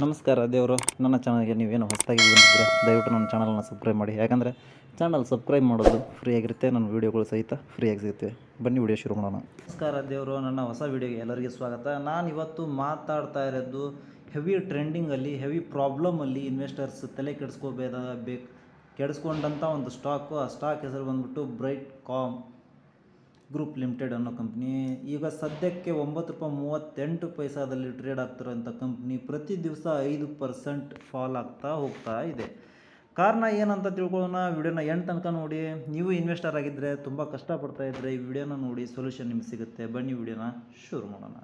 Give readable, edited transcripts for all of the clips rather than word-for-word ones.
ನಮಸ್ಕಾರ ದೇವರು. ನನ್ನ ಚಾನಲ್ಗೆ ನೀವೇನು ಹೊಸದಾಗಿ ಬಂದಿದ್ದರೆ ದಯವಿಟ್ಟು ನನ್ನ ಚಾನಲ್ನ ಸಬ್ಸ್ಕ್ರೈಬ್ ಮಾಡಿ. ಯಾಕಂದರೆ ಚಾನಲ್ ಸಬ್ಸ್ಕ್ರೈಬ್ ಮಾಡೋದು ಫ್ರೀ ಆಗಿರುತ್ತೆ, ನನ್ನ ವೀಡಿಯೋಗಳು ಸಹಿತ ಫ್ರೀಯಾಗಿ ಸಿಗುತ್ತೆ. ಬನ್ನಿ ವಿಡಿಯೋ ಶುರು ಮಾಡೋಣ. ನಮಸ್ಕಾರ ದೇವರು, ನನ್ನ ಹೊಸ ವೀಡಿಯೋಗೆ ಎಲ್ಲರಿಗೂ ಸ್ವಾಗತ. ನಾನು ಇವತ್ತು ಮಾತಾಡ್ತಾ ಇರೋದು ಹೆವಿ ಟ್ರೆಂಡಿಂಗಲ್ಲಿ, ಹೆವಿ ಪ್ರಾಬ್ಲಮಲ್ಲಿ ಇನ್ವೆಸ್ಟರ್ಸ್ ತಲೆ ಕೆಡಿಸ್ಕೊಂಡಂಥ ಒಂದು ಸ್ಟಾಕು. ಆ ಸ್ಟಾಕ್ ಹೆಸರು ಬಂದ್ಬಿಟ್ಟು ಬ್ರೈಟ್ಕಾಮ್ ಗ್ರೂಪ್ ಲಿಮಿಟೆಡ್ ಅನ್ನೋ ಕಂಪ್ನಿ. ಈಗ ಸದ್ಯಕ್ಕೆ ₹9.38 ಟ್ರೇಡ್ ಆಗ್ತಿರೋಂಥ ಕಂಪ್ನಿ ಪ್ರತಿ ದಿವಸ 5% ಫಾಲ್ ಆಗ್ತಾ ಹೋಗ್ತಾ ಇದೆ. ಕಾರಣ ಏನಂತ ತಿಳ್ಕೊಳ್ಳೋಣ. ವಿಡಿಯೋನ ಎಂಡ್ ತನಕ ನೋಡಿ. ನೀವು ಇನ್ವೆಸ್ಟರ್ ಆಗಿದ್ದರೆ, ತುಂಬ ಕಷ್ಟಪಡ್ತಾ ಇದ್ದರೆ ಈ ವಿಡಿಯೋನ ನೋಡಿ, ಸೊಲ್ಯೂಷನ್ ನಿಮ್ಗೆ ಸಿಗುತ್ತೆ. ಬನ್ನಿ ವಿಡಿಯೋನ ಶುರು ಮಾಡೋಣ.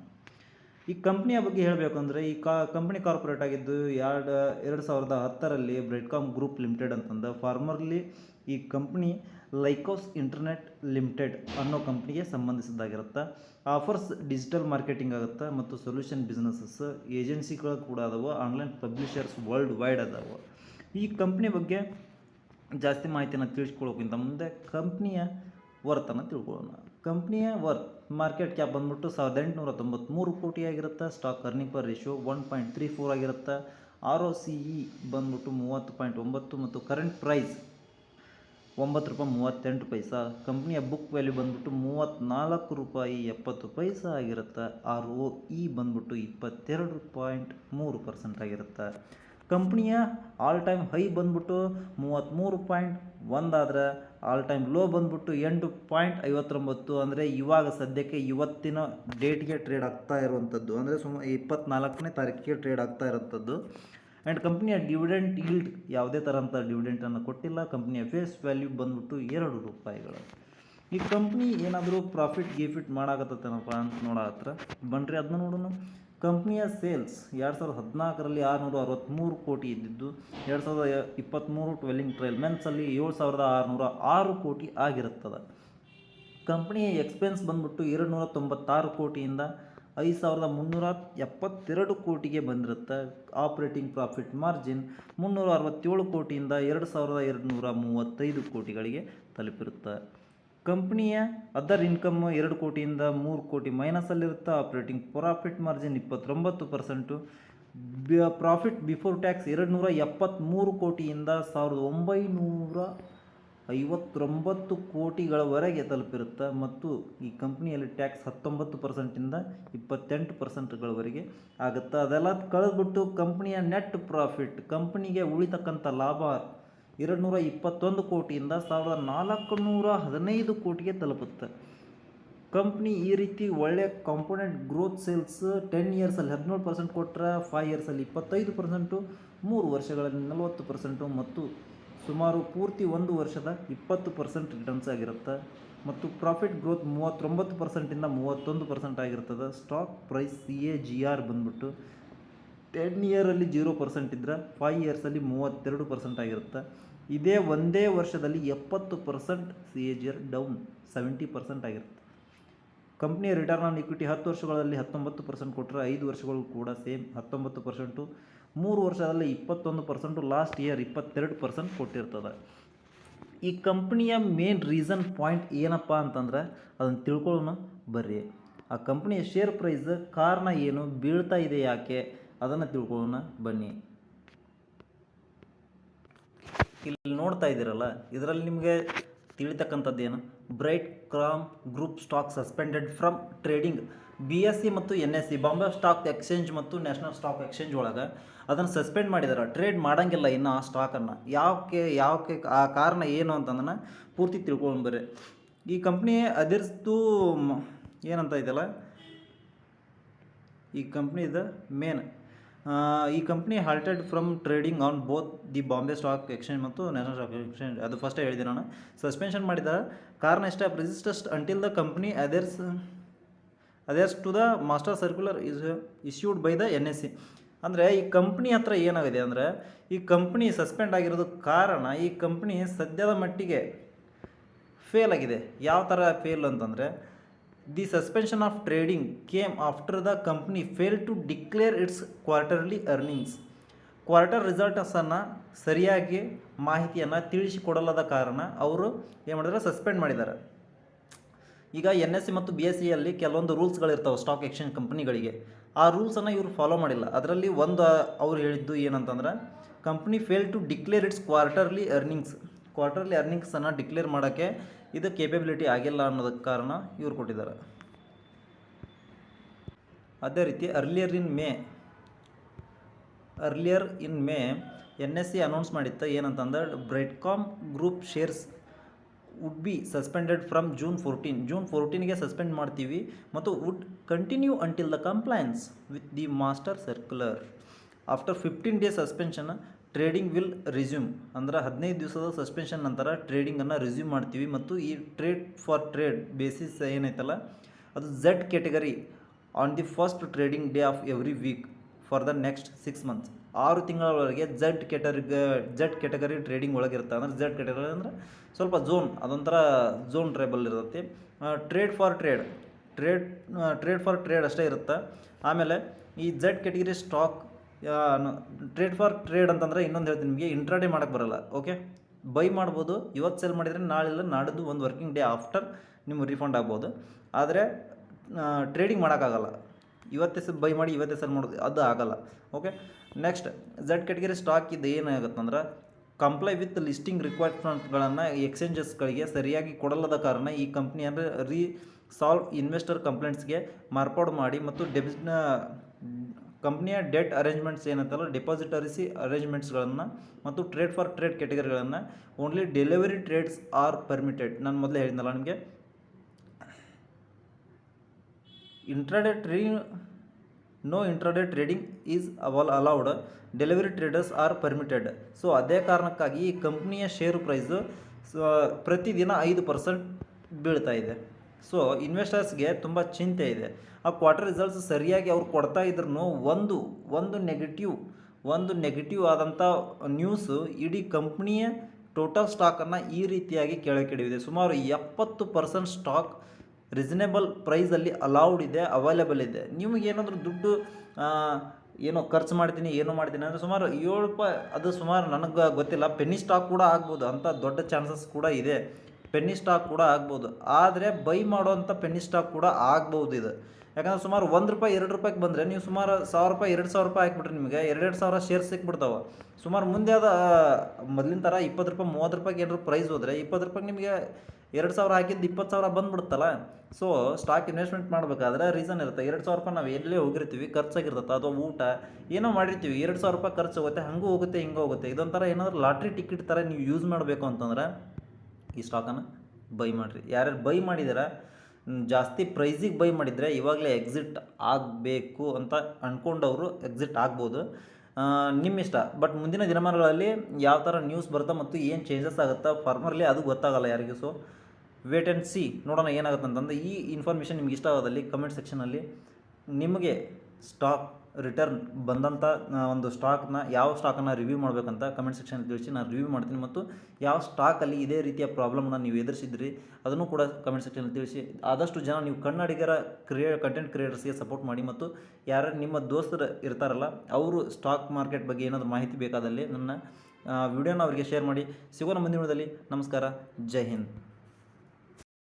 ಈ ಕಂಪ್ನಿಯ ಬಗ್ಗೆ ಹೇಳಬೇಕು ಅಂದರೆ, ಈ ಕಂಪ್ನಿ ಕಾರ್ಪೊರೇಟ್ ಆಗಿದ್ದು 2010ರಲ್ಲಿ ಬ್ರೈಟ್ಕಾಮ್ ಗ್ರೂಪ್ ಲಿಮಿಟೆಡ್ ಅಂತಂದು. ಫಾರ್ಮರ್ಲಿ ಈ ಕಂಪ್ನಿ ಲೈಕೋಸ್ ಇಂಟರ್ನೆಟ್ ಲಿಮಿಟೆಡ್ ಅನ್ನೋ ಕಂಪ್ನಿಗೆ ಸಂಬಂಧಿಸಿದ್ದಾಗಿರುತ್ತೆ. ಆಫರ್ಸ್ ಡಿಜಿಟಲ್ ಮಾರ್ಕೆಟಿಂಗ್ ಆಗುತ್ತೆ ಮತ್ತು ಸೊಲ್ಯೂಷನ್ ಬಿಸ್ನೆಸಸ್ ಏಜೆನ್ಸಿಗಳು ಕೂಡ ಅದಾವೆ. ಆನ್ಲೈನ್ ಪಬ್ಲಿಷರ್ಸ್ ವರ್ಲ್ಡ್ ವೈಡ್ ಅದಾವೆ. ಈ ಕಂಪ್ನಿ ಬಗ್ಗೆ ಜಾಸ್ತಿ ಮಾಹಿತಿನ ತಿಳಿಸ್ಕೊಳ್ಳೋಕ್ಕಿಂತ ಮುಂದೆ ಕಂಪ್ನಿಯ ವರ್ತನ್ನು ತಿಳ್ಕೊಳ್ಳೋಣ. ಕಂಪ್ನಿಯ ಮಾರ್ಕೆಟ್ ಕ್ಯಾಪ್ ಬಂದ್ಬಿಟ್ಟು 1893 ಕೋಟಿ ಆಗಿರುತ್ತೆ. ಸ್ಟಾಕ್ ಅರ್ನಿಂಗ್ ಪರ್ ರೇಷಿಯೋ 1.34 ಆಗಿರುತ್ತೆ. ROCE ಬಂದ್ಬಿಟ್ಟು 30.9 ಮತ್ತು ಕರೆಂಟ್ ಪ್ರೈಸ್ ₹9.38. ಕಂಪ್ನಿಯ ಬುಕ್ ವ್ಯಾಲ್ಯೂ ಬಂದ್ಬಿಟ್ಟು ₹34.70 ಆಗಿರುತ್ತೆ. ROE ಬಂದ್ಬಿಟ್ಟು 22.3% ಆಗಿರುತ್ತೆ. ಕಂಪ್ನಿಯ ಆಲ್ ಟೈಮ್ ಹೈ ಬಂದ್ಬಿಟ್ಟು 33.1 ಆದರೆ ಆಲ್ ಟೈಮ್ ಲೋ ಬಂದ್ಬಿಟ್ಟು 8.59. ಅಂದರೆ ಇವಾಗ ಸದ್ಯಕ್ಕೆ ಇವತ್ತಿನ ಡೇಟ್ಗೆ ಟ್ರೇಡ್ ಆಗ್ತಾ ಇರುವಂಥದ್ದು, ಅಂದರೆ 24ನೇ ತಾರೀಕಿಗೆ ಟ್ರೇಡ್ ಆಗ್ತಾ ಇರೋಂಥದ್ದು. ಆ್ಯಂಡ್ ಕಂಪ್ನಿಯ ಡಿವಿಡೆಂಟ್ ಈಲ್ಡ್ ಯಾವುದೇ ಥರ ಅಂತ ಡಿವಿಡೆಂಟನ್ನು ಕೊಟ್ಟಿಲ್ಲ. ಕಂಪ್ನಿಯ ಫೇಸ್ ವ್ಯಾಲ್ಯೂ ಬಂದ್ಬಿಟ್ಟು ₹2. ಈ ಕಂಪ್ನಿ ಏನಾದರೂ ಪ್ರಾಫಿಟ್ ಮಾಡಾಕತ್ತೇನಪ್ಪ ಅಂತ ನೋಡತ್ರ ಬನ್ರಿ, ಅದನ್ನ ನೋಡೋಣ. ಕಂಪ್ನಿಯ ಸೇಲ್ಸ್ 2014ರಲ್ಲಿ 663 ಕೋಟಿ ಇದ್ದಿದ್ದು 2023 ಟ್ವೆಲ್ಲಿಂಗ್ ಟ್ರೈಲ್ ಮಂತ್ಸಲ್ಲಿ 7,606 ಕೋಟಿ ಆಗಿರುತ್ತದೆ. ಕಂಪ್ನಿಯ ಎಕ್ಸ್ಪೆನ್ಸ್ ಬಂದ್ಬಿಟ್ಟು 296 ಕೋಟಿಯಿಂದ 5,372 ಕೋಟಿಗೆ ಬಂದಿರುತ್ತೆ. ಆಪ್ರೇಟಿಂಗ್ ಪ್ರಾಫಿಟ್ ಮಾರ್ಜಿನ್ 367 ಕೋಟಿಯಿಂದ 2,235 ಕೋಟಿಗಳಿಗೆ ತಲುಪಿರುತ್ತೆ. ಕಂಪ್ನಿಯ ಅದರ್ ಇನ್ಕಮ್ 2 ಕೋಟಿಯಿಂದ 3 ಕೋಟಿ ಮೈನಸಲ್ಲಿರುತ್ತೆ. Operating profit margin 29%. Profit before tax 273 ಕೋಟಿಯಿಂದ 1,959 ಕೋಟಿಗಳವರೆಗೆ ತಲುಪಿರುತ್ತೆ. ಮತ್ತು ಈ ಕಂಪ್ನಿಯಲ್ಲಿ ಟ್ಯಾಕ್ಸ್ 19%ಇಂದ 28%ಗಳವರೆಗೆ ಆಗುತ್ತೆ. ಅದೆಲ್ಲ ಕಳೆದ್ಬಿಟ್ಟು ಕಂಪ್ನಿಯ ನೆಟ್ ಪ್ರಾಫಿಟ್, ಕಂಪ್ನಿಗೆ ಉಳಿತಕ್ಕಂಥ ಲಾಭ 221 ಕೋಟಿಯಿಂದ 1,415 ಕೋಟಿಗೆ ತಲುಪುತ್ತೆ. ಕಂಪ್ನಿ ಈ ರೀತಿ ಒಳ್ಳೆ ಕಾಂಪೋನೆಂಟ್ ಗ್ರೋತ್ ಸೇಲ್ಸ್ 10 ಇಯರ್ಸಲ್ಲಿ 17% ಕೊಟ್ಟರೆ, 5 ಇಯರ್ಸಲ್ಲಿ 25%, 3 ವರ್ಷಗಳಲ್ಲಿ 40% ಮತ್ತು ಸುಮಾರು ಪೂರ್ತಿ 1 ವರ್ಷದ 20% ರಿಟರ್ನ್ಸ್ ಆಗಿರುತ್ತೆ. ಮತ್ತು ಪ್ರಾಫಿಟ್ ಗ್ರೋತ್ 39%ಇಂದ 31% ಆಗಿರ್ತದೆ. ಸ್ಟಾಕ್ ಪ್ರೈಸ್ CAGR ಬಂದ್ಬಿಟ್ಟು 10 ಇಯರಲ್ಲಿ 0% ಇದ್ದರೆ 5 ಇಯರ್ಸಲ್ಲಿ 32% ಆಗಿರುತ್ತೆ. ಇದೇ ಒಂದೇ ವರ್ಷದಲ್ಲಿ 70% CAGR ಡೌನ್ 70% ಆಗಿರುತ್ತೆ. ಕಂಪ್ನಿಯ ರಿಟರ್ನ್ ಆನ್ ಇಕ್ವಿಟಿ 10 ವರ್ಷಗಳಲ್ಲಿ 19% ಕೊಟ್ಟರೆ, 5 ವರ್ಷಗಳು ಕೂಡ ಸೇಮ್ 19%, 3 ವರ್ಷದಲ್ಲಿ 21%, ಲಾಸ್ಟ್ ಇಯರ್ 22% ಕೊಟ್ಟಿರ್ತದೆ. ಈ ಕಂಪ್ನಿಯ ಮೇನ್ ರೀಸನ್ ಪಾಯಿಂಟ್ ಏನಪ್ಪ ಅಂತಂದರೆ ಅದನ್ನು ತಿಳ್ಕೊಳ್ಳೋಣ ಬರ್ರಿ. ಆ ಕಂಪ್ನಿಯ ಶೇರ್ ಪ್ರೈಸ್ ಕಾರಣ ಏನು, ಬೀಳ್ತಾ ಇದೆ ಯಾಕೆ, ಅದನ್ನು ತಿಳ್ಕೊಳ್ಳೋಣ ಬನ್ನಿ. ಇಲ್ಲಿ ನೋಡ್ತಾ ಇದ್ದೀರಲ್ಲ, ಇದರಲ್ಲಿ ನಿಮಗೆ ತಿಳಿತಕ್ಕಂಥದ್ದು ಏನು, Brightcom group stock suspended from trading BSE ಮತ್ತು NSE ಬಾಂಬೆ ಸ್ಟಾಕ್ ಎಕ್ಸ್ಚೇಂಜ್ ಮತ್ತು ನ್ಯಾಷನಲ್ ಸ್ಟಾಕ್ ಎಕ್ಸ್ಚೇಂಜ್ ಒಳಗೆ ಅದನ್ನು ಸಸ್ಪೆಂಡ್ ಮಾಡಿದ್ದಾರೆ. ಟ್ರೇಡ್ ಮಾಡೋಂಗಿಲ್ಲ ಇನ್ನು ಆ ಸ್ಟಾಕನ್ನು. ಯಾಕೆ ಆ ಕಾರಣ ಏನು ಅಂತಂದ್ರೆ ಪೂರ್ತಿ ತಿಳ್ಕೊಂಡು ಬರ್ರಿ. ಈ ಕಂಪ್ನಿ ಅದರ್ಸ್ದು ಏನಂತ ಇದೆಯಲ್ಲ, ಈ ಕಂಪ್ನಿದ ಮೇನ್ ಈ company halted from trading on both the Bombay stock exchange ಮತ್ತು ನ್ಯಾಷನಲ್ ಸ್ಟಾಕ್ ಎಕ್ಸ್ಚೇಂಜ್. ಅದು ಫಸ್ಟೇ ಹೇಳಿದೆ ನಾನು. ಸಸ್ಪೆನ್ಷನ್ ಮಾಡಿದ ಕಾರಣ ಇಷ್ಟ, registered until the company adheres to the master circular issued by the NSE. ಅಂದರೆ ಈ ಕಂಪ್ನಿ ಹತ್ರ ಏನಾಗಿದೆ ಅಂದರೆ, ಈ ಕಂಪ್ನಿ ಸಸ್ಪೆಂಡ್ ಆಗಿರೋದಕ್ಕೆ ಕಾರಣ, ಈ ಕಂಪ್ನಿ ಸದ್ಯದ ಮಟ್ಟಿಗೆ ಫೇಲ್ ಆಗಿದೆ. ಯಾವ ಥರ ಫೇಲ್ ಅಂತಂದರೆ, the suspension of trading came after the company fail to declare its quarterly earnings. Quarter ರಿಸಲ್ಟ್ಸನ್ನು ಸರಿಯಾಗಿ ಮಾಹಿತಿಯನ್ನು ತಿಳಿಸಿಕೊಡಲ್ಲದ ಕಾರಣ ಅವರು ಏನು ಮಾಡಿದ್ದಾರೆ, ಸಸ್ಪೆಂಡ್ ಮಾಡಿದ್ದಾರೆ. ಈಗ NSE ಮತ್ತು BSEಯಲ್ಲಿ ಕೆಲವೊಂದು ರೂಲ್ಸ್ಗಳಿರ್ತಾವೆ ಸ್ಟಾಕ್ ಎಕ್ಸ್ಚೇಂಜ್ ಕಂಪ್ನಿಗಳಿಗೆ. ಆ ರೂಲ್ಸನ್ನು ಇವರು ಫಾಲೋ ಮಾಡಿಲ್ಲ. ಅದರಲ್ಲಿ ಒಂದು ಅವ್ರು ಹೇಳಿದ್ದು ಏನಂತಂದ್ರೆ, company fail to declare its quarterly ಅರ್ನಿಂಗ್ಸನ್ನು ಡಿಕ್ಲೇರ್ ಮಾಡೋಕ್ಕೆ ಇದು ಕೇಪಬಿಲಿಟಿ ಆಗಿಲ್ಲ ಅನ್ನೋದಕ್ಕೆ ಕಾರಣ ಇವ್ರು ಕೊಟ್ಟಿದ್ದಾರೆ. ಅದೇ ರೀತಿ earlier in May NSE announce ಮಾಡಿತ್ತು ಏನಂತಂದ್ರೆ, Brightcom group shares would be suspended from June 14ಗೆ ಸಸ್ಪೆಂಡ್ ಮಾಡ್ತೀವಿ ಮತ್ತು would continue until the compliance with the master circular. After 15 days suspension trading will resume. ಅಂದ್ರೆ 15 ದಿವಸದ ಸಸ್ಪೆನ್ಷನ್ ನಂತರ ಟ್ರೇಡಿಂಗನ್ನು ರಿಸ್ಯೂಮ್ ಮಾಡ್ತೀವಿ ಮತ್ತು ಈ ಟ್ರೇಡ್ ಬೇಸಿಸ್ ಏನೈತಲ್ಲ ಅದು Z category on the first trading day of every week for the next 6 months. 6 ತಿಂಗಳವರೆಗೆ Z category trading ಒಳಗಿರುತ್ತೆ. ಅಂದರೆ Z ಕ್ಯಾಟಗರಿ ಅಂದರೆ ಸ್ವಲ್ಪ ಅದೊಂಥರ ಝೋನ್ ಟ್ರೇಬಲ್ ಇರುತ್ತೆ. ಟ್ರೇಡ್ ಫಾರ್ ಟ್ರೇಡ್ ಅಷ್ಟೇ ಇರುತ್ತೆ. ಆಮೇಲೆ ಈ Z category stock trade for trade ಅಂತಂದರೆ ಇನ್ನೊಂದು ಹೇಳ್ತೀನಿ ನಿಮಗೆ, ಇಂಟ್ರಾಡೇ ಮಾಡೋಕ್ಕೆ ಬರೋಲ್ಲ. ಓಕೆ, ಬೈ ಮಾಡ್ಬೋದು, ಇವತ್ತು ಸೆಲ್ ಮಾಡಿದರೆ ನಾಳೆಲ್ಲ ನಾಡಿದ್ದು ಒಂದು ವರ್ಕಿಂಗ್ ಡೇ ಆಫ್ಟರ್ ನಿಮ್ಗೆ ರಿಫಂಡ್ ಆಗ್ಬೋದು. ಆದರೆ ಟ್ರೇಡಿಂಗ್ ಮಾಡೋಕ್ಕಾಗಲ್ಲ. ಇವತ್ತೇ ಬೈ ಮಾಡಿ ಇವತ್ತೇ ಸೆಲ್ ಮಾಡೋದು ಅದು ಆಗಲ್ಲ. Okay, next Z category stock ಇದು ಏನಾಗುತ್ತಂದ್ರೆ, ಕಂಪ್ಲೈ ವಿತ್ ಲಿಸ್ಟಿಂಗ್ ರಿಕ್ವೈರ್ಮೆಂಟ್ಗಳನ್ನು ಎಕ್ಸ್ಚೇಂಜಸ್ಗಳಿಗೆ ಸರಿಯಾಗಿ ಕೊಡಲ್ಲದ ಕಾರಣ ಈ ಕಂಪ್ನಿ ಅಂದರೆ ಸಾಲ್ವ್ ಇನ್ವೆಸ್ಟರ್ ಕಂಪ್ಲೇಂಟ್ಸ್ಗೆ ಮಾರ್ಪಾಡು ಮಾಡಿ ಮತ್ತು ಕಂಪ್ನಿಯ ಡೆಟ್ ಅರೇಂಜ್ಮೆಂಟ್ಸ್ ಏನಂತಲ್ಲ ಡೆಪಾಸಿಟರಿಸಿ ಅರೇಂಜ್ಮೆಂಟ್ಸ್ಗಳನ್ನು ಮತ್ತು ಟ್ರೇಡ್ ಫಾರ್ ಟ್ರೇಡ್ ಕ್ಯಾಟಗರಿಗಳನ್ನು only delivery trades are permitted. ನಾನು ಮೊದಲೇ ಹೇಳಿದ್ನಲ್ಲ ನಿಮಗೆ, intraday trading is allowed, delivery traders are permitted. So ಅದೇ ಕಾರಣಕ್ಕಾಗಿ ಈ ಕಂಪ್ನಿಯ ಶೇರು ಪ್ರೈಸು ಪ್ರತಿದಿನ 5% ಬೀಳ್ತಾ ಇದೆ. ಸೊ ಇನ್ವೆಸ್ಟರ್ಸ್ಗೆ ತುಂಬ ಚಿಂತೆ ಇದೆ. ಆ ಕ್ವಾರ್ಟರ್ ರಿಸಲ್ಟ್ಸ್ ಸರಿಯಾಗಿ ಅವ್ರು ಕೊಡ್ತಾ ಇದ್ರೂ ಒಂದು ನೆಗೆಟಿವ್ ಆದಂಥ ನ್ಯೂಸು ಇಡೀ ಕಂಪ್ನಿಯ ಟೋಟಲ್ ಸ್ಟಾಕನ್ನು ಈ ರೀತಿಯಾಗಿ ಕೆಳಗಿಳಿದಿದೆ. ಸುಮಾರು 70% ಸ್ಟಾಕ್ ರೀಸನೇಬಲ್ ಪ್ರೈಸಲ್ಲಿ ಅಲೌಡ್ ಇದೆ, ಅವೈಲೇಬಲ್ ಇದೆ. ನಿಮಗೇನಾದರೂ ದುಡ್ಡು ಏನೋ ಖರ್ಚು ಮಾಡ್ತೀನಿ ಅಂದರೆ ಸುಮಾರು ₹7, ಅದು ಸುಮಾರು ನನಗೆ ಗೊತ್ತಿಲ್ಲ, ಪೆನ್ನಿ ಸ್ಟಾಕ್ ಕೂಡ ಆಗ್ಬೋದು, ಅಂಥ ದೊಡ್ಡ ಚಾನ್ಸಸ್ ಕೂಡ ಇದೆ. ಪೆನ್ನಿ ಸ್ಟಾಕ್ ಕೂಡ ಆಗ್ಬೋದು, ಆದರೆ ಬೈ ಮಾಡೋವಂಥ ಪೆನ್ನಿ ಸ್ಟಾಕ್ ಕೂಡ ಆಗ್ಬೋದು ಇದು. ಯಾಕಂದರೆ ಸುಮಾರು ₹1, ₹2 ಬಂದರೆ ನೀವು ಸುಮಾರು ₹1000, ₹2000 ಹಾಕಿಬಿಟ್ರೆ ನಿಮಗೆ 2,000 ಶೇರ್ಸ್ ಸಿಕ್ಬಿಡ್ತಾವೆ. ಸುಮಾರು ಮುಂದೆ ಅದು ಮೊದಲಿನ ಥರ ₹20, ₹30 ಏನಾದ್ರು ಪ್ರೈಸ್ ಹೋದರೆ ₹20 ನಿಮಗೆ 2,000 ಹಾಕಿದ್ದು 20,000 ಬಂದುಬಿಡುತ್ತಲ್ಲ. ಸೊ ಸ್ಟಾಕ್ ಇನ್ವೆಸ್ಟ್ಮೆಂಟ್ ಮಾಡಬೇಕಾದ್ರೆ ರೀಸನ್ ಇರುತ್ತೆ. ₹2,000 ನಾವು ಎಲ್ಲೇ ಹೋಗಿರ್ತೀವಿ, ಖರ್ಚಾಗಿರ್ತದೆ, ಅಥವಾ ಊಟ ಏನೋ ಮಾಡಿರ್ತೀವಿ, ₹2,000 ಖರ್ಚು ಹೋಗುತ್ತೆ, ಹಂಗೂ ಹೋಗುತ್ತೆ ಹಿಂಗೆ ಹೋಗುತ್ತೆ. ಇದೊಂಥರ ಏನಾದರೂ ಲಾಟ್ರಿ ಟಿಕೆಟ್ ಥರ ನೀವು ಯೂಸ್ ಮಾಡಬೇಕು ಅಂತಂದ್ರೆ ಈ ಸ್ಟಾಕನ್ನು ಬೈ ಮಾಡಿರಿ. ಯಾರ್ಯಾರು ಬೈ ಮಾಡಿದಾರ, ಜಾಸ್ತಿ ಪ್ರೈಸಿಗೆ ಬೈ ಮಾಡಿದರೆ ಇವಾಗಲೇ ಎಕ್ಸಿಟ್ ಆಗಬೇಕು ಅಂತ ಅಂದ್ಕೊಂಡವರು ಎಕ್ಸಿಟ್ ಆಗ್ಬೋದು, ನಿಮ್ಮ ಇಷ್ಟ. ಬಟ್ ಮುಂದಿನ ದಿನಮಾನಗಳಲ್ಲಿ ಯಾವ ಥರ ನ್ಯೂಸ್ ಬರುತ್ತೆ ಮತ್ತು ಏನು ಚೇಂಜಸ್ ಆಗುತ್ತಾ ಫಾರ್ಮರ್ಲಿ ಅದು ಗೊತ್ತಾಗಲ್ಲ ಯಾರಿಗೂ. ಸೊ ವೇಟ್ ಆ್ಯಂಡ್ ಸಿ, ನೋಡೋಣ ಏನಾಗುತ್ತೆ ಅಂತಂದರೆ. ಈ ಇನ್ಫಾರ್ಮೇಷನ್ ನಿಮ್ಗೆ ಇಷ್ಟ ಆಗೋದಲ್ಲಿ ಕಮೆಂಟ್ ಸೆಕ್ಷನಲ್ಲಿ ನಿಮಗೆ ಸ್ಟಾಕ್ ರಿಟರ್ನ್ ಬಂದಂಥ ಒಂದು ಸ್ಟಾಕ್ನ, ಯಾವ ಸ್ಟಾಕನ್ನು ರಿವ್ಯೂ ಮಾಡಬೇಕಂತ ಕಮೆಂಟ್ ಸೆಕ್ಷನಲ್ಲಿ ತಿಳಿಸಿ, ನಾನು ರಿವ್ಯೂ ಮಾಡ್ತೀನಿ. ಮತ್ತು ಯಾವ ಸ್ಟಾಕಲ್ಲಿ ಇದೇ ರೀತಿಯ ಪ್ರಾಬ್ಲಮ್ನ ನೀವು ಎದುರಿಸಿದ್ರಿ ಅದನ್ನು ಕೂಡ ಕಮೆಂಟ್ ಸೆಕ್ಷನಲ್ಲಿ ತಿಳಿಸಿ. ಆದಷ್ಟು ಜನ ನೀವು ಕನ್ನಡಿಗರ ಕಂಟೆಂಟ್ ಕ್ರಿಯೇಟರ್ಸ್ಗೆ ಸಪೋರ್ಟ್ ಮಾಡಿ, ಮತ್ತು ಯಾರ್ಯಾರು ನಿಮ್ಮ ದೋಸ್ತರು ಇರ್ತಾರಲ್ಲ ಅವರು ಸ್ಟಾಕ್ ಮಾರ್ಕೆಟ್ ಬಗ್ಗೆ ಏನಾದರೂ ಮಾಹಿತಿ ಬೇಕಾದಲ್ಲಿ ನನ್ನ ವಿಡಿಯೋನ ಅವರಿಗೆ ಶೇರ್ ಮಾಡಿ. ಸಿಗೋಣ ಮುಂದಿನ ವಿಡಿಯೋದಲ್ಲಿ. ನಮಸ್ಕಾರ, ಜೈ ಹಿಂದ್.